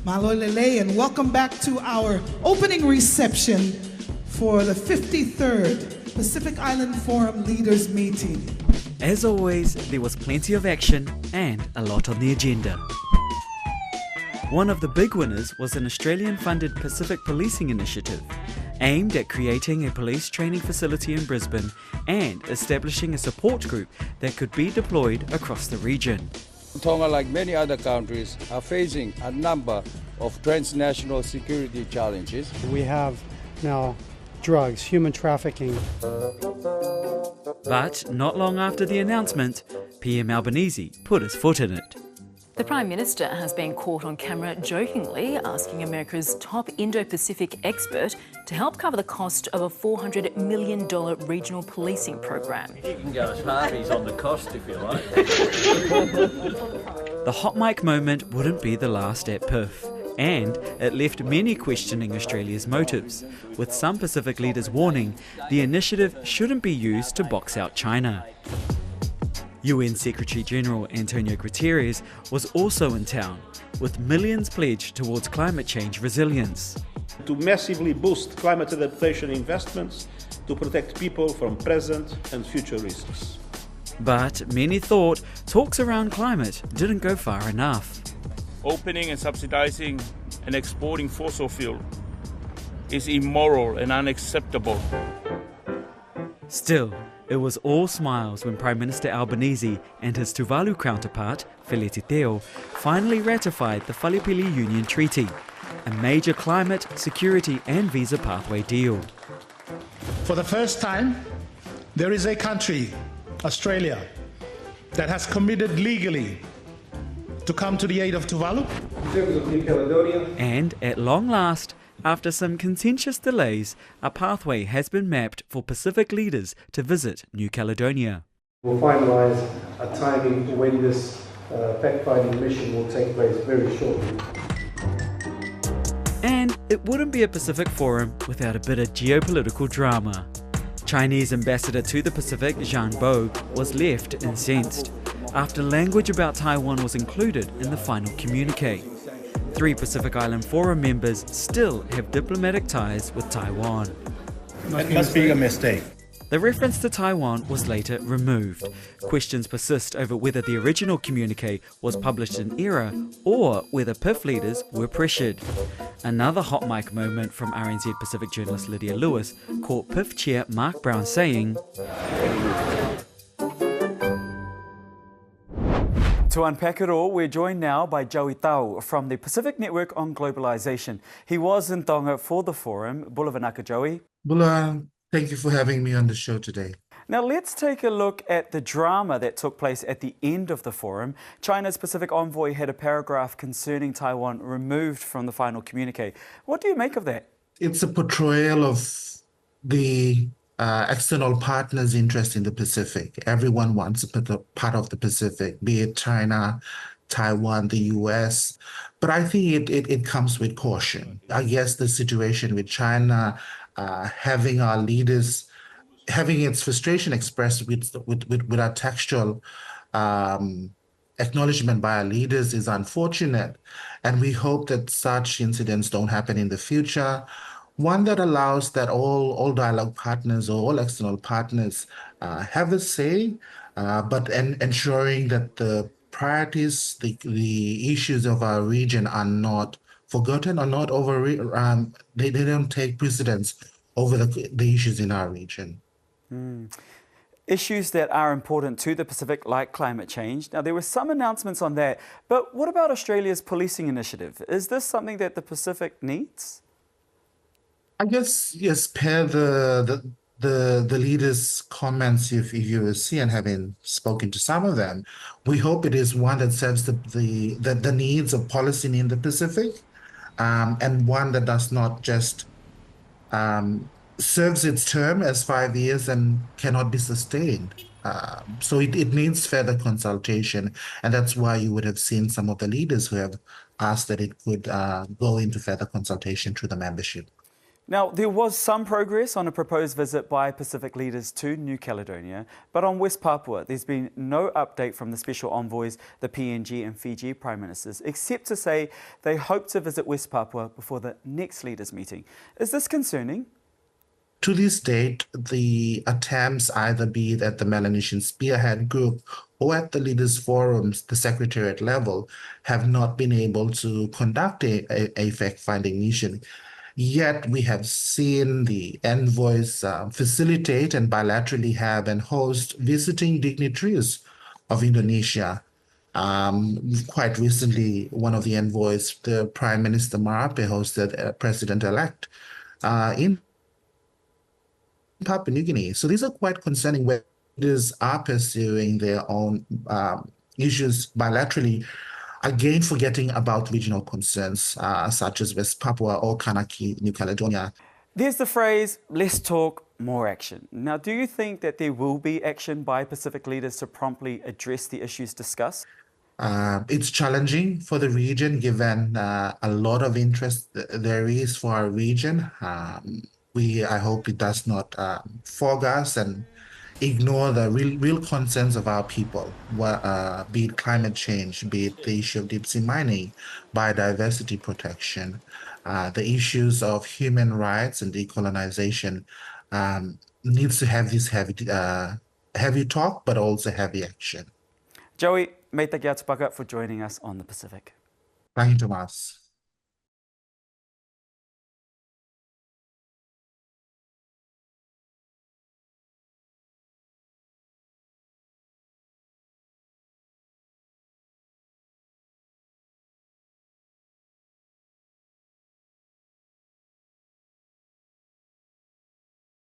Malolele, and welcome back to our opening reception for the 53rd Pacific Island Forum Leaders Meeting. As always, there was plenty of action and a lot on the agenda. One of the big winners was an Australian-funded Pacific Policing Initiative, aimed at creating a police training facility in Brisbane and establishing a support group that could be deployed across the region. Tonga, like many other countries, are facing a number of transnational security challenges. We have now drugs, human trafficking. But not long after the announcement, PM Albanese put his foot in it. The Prime Minister has been caught on camera jokingly asking America's top Indo-Pacific expert to help cover the cost of a $400 million regional policing program. You can go as hard as on the cost if you like. The hot mic moment wouldn't be the last at PIF, and it left many questioning Australia's motives, with some Pacific leaders warning the initiative shouldn't be used to box out China. UN Secretary-General Antonio Guterres was also in town, with millions pledged towards climate change resilience. To massively boost climate adaptation investments to protect people from present and future risks. But many thought talks around climate didn't go far enough. Opening and subsidizing and exporting fossil fuel is immoral and unacceptable. Still, it was all smiles when Prime Minister Albanese and his Tuvalu counterpart, Feliciteo, finally ratified the Whalepili Union Treaty, a major climate, security and visa pathway deal. For the first time, there is a country, Australia, that has committed legally to come to the aid of Tuvalu. And at long last, after some contentious delays, a pathway has been mapped for Pacific leaders to visit New Caledonia. We'll finalise a timing for when this fact-finding mission will take place very shortly. And it wouldn't be a Pacific forum without a bit of geopolitical drama. Chinese ambassador to the Pacific, Zhang Bo, was left incensed after language about Taiwan was included in the final communique. 3 Pacific Island Forum members still have diplomatic ties with Taiwan. It must be a mistake. The reference to Taiwan was later removed. Questions persist over whether the original communique was published in error or whether PIF leaders were pressured. Another hot mic moment from RNZ Pacific journalist Lydia Lewis caught PIF chair Mark Brown saying, To unpack it all, we're joined now by Joey Tau from the Pacific Network on Globalisation. He was in Tonga for the forum. Bula vanaka, Joey. Bula, thank you for having me on the show today. Now let's take a look at the drama that took place at the end of the forum. China's Pacific envoy had a paragraph concerning Taiwan removed from the final communique. What do you make of that? It's a portrayal of the external partners' interest in the Pacific. Everyone wants a part of the Pacific, be it China, Taiwan, the US. But I think it comes with caution. I guess the situation with China having our leaders, having its frustration expressed with our textual acknowledgement by our leaders is unfortunate. And we hope that such incidents don't happen in the future. One that allows that all dialogue partners or all external partners have a say, but ensuring that the priorities, the issues of our region are not forgotten or not they don't take precedence over the issues in our region. Issues that are important to the Pacific, like climate change. Now, there were some announcements on that, but what about Australia's policing initiative? Is this something that the Pacific needs? I guess, yes, per the leaders' comments, if you see and having spoken to some of them, we hope it is one that serves the needs of policing in the Pacific, and one that does not just serves its term as 5 years and cannot be sustained. So it needs further consultation, and that's why you would have seen some of the leaders who have asked that it could go into further consultation through the membership. Now, there was some progress on a proposed visit by Pacific leaders to New Caledonia, but on West Papua, there's been no update from the special envoys, the PNG and Fiji Prime Ministers, except to say they hope to visit West Papua before the next leaders' meeting. Is this concerning? To this date, the attempts, either be it at the Melanesian Spearhead Group or at the Leaders Forums, the Secretariat level, have not been able to conduct a fact-finding mission. Yet we have seen the envoys facilitate and bilaterally have and host visiting dignitaries of Indonesia. Quite recently, one of the envoys, the Prime Minister Marape, hosted President-elect in Papua New Guinea. So these are quite concerning where leaders are pursuing their own issues bilaterally, again forgetting about regional concerns such as West Papua or Kanaki, New Caledonia. There's the phrase, less talk, more action. Now, do you think that there will be action by Pacific leaders to promptly address the issues discussed? It's challenging for the region given a lot of interest there is for our region. I hope it does not fog us and ignore the real concerns of our people, be it climate change, be it the issue of deep sea mining, biodiversity protection, the issues of human rights and decolonization. Needs to have this heavy talk, but also heavy action. Joey, mei takia tupaka for joining us on the Pacific. Thank you, Tomas.